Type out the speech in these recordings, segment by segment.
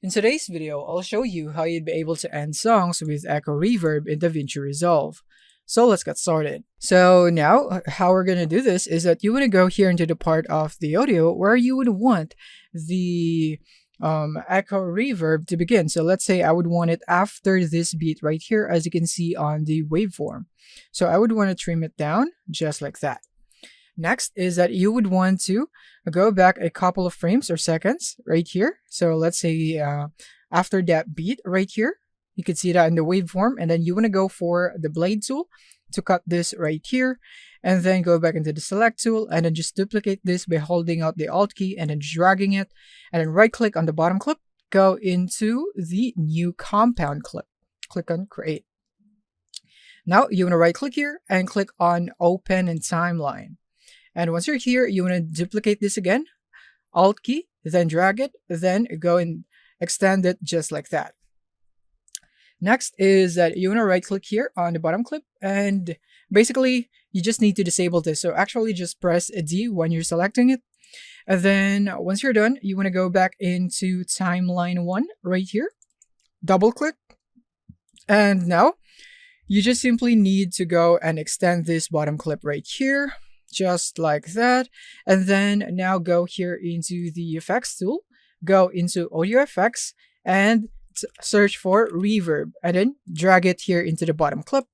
In today's video, I'll show you how you'd be able to end songs with Echo Reverb in Davinci Resolve. So let's get started. So now, how we're going to do this is that you want to go here into the part of the audio where you would want the echo reverb to begin. So let's say I would want it after this beat right here, as you can see on the waveform. So I would want to trim it down just like that. Next is that you would want to go back a couple of frames or seconds right here. So let's say after that beat right here, you can see that in the waveform, and then you want to go for the blade tool to cut this right here, and then go back into the select tool and then just duplicate this by holding out the alt key and then dragging it, and then right click on the bottom clip, go into the new compound clip, click on create. Now you want to right click here and click on open in timeline. And once you're here, you want to duplicate this again, alt key, then drag it, then go and extend it just like that. Next is that you want to right click here on the bottom clip, and basically you just need to disable this. So actually just press a D when you're selecting it. And then once you're done, you want to go back into timeline 1 right here, double click. And now you just simply need to go and extend this bottom clip right here, just like that. And then now go here into the effects tool, go into audio effects and search for reverb, and then drag it here into the bottom clip.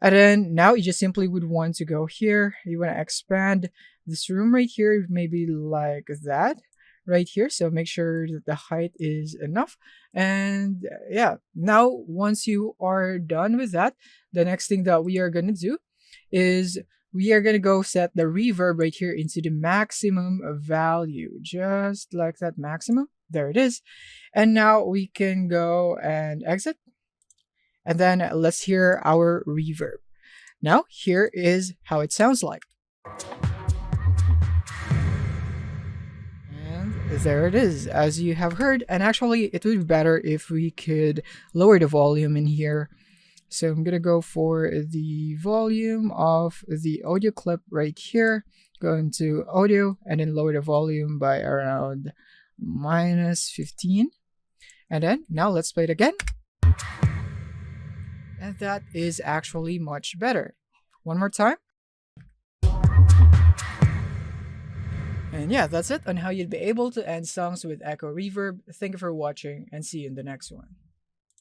And then now you just simply would want to go here, you want to expand this room right here, maybe like that right here. So make sure that the height is enough. And yeah, now once you are done with that, the next thing that we are going to do is we are going to go set the reverb right here into the maximum value, just like that, maximum. There it is. And now we can go and exit. And then let's hear our reverb. Now here is how it sounds like. And there it is, as you have heard. And actually it would be better if we could lower the volume in here. So I'm going to go for the volume of the audio clip right here. Go into audio and then lower the volume by around -15. And then now let's play it again. And that is actually much better. One more time. And yeah, that's it on how you'd be able to end songs with echo reverb. Thank you for watching and see you in the next one.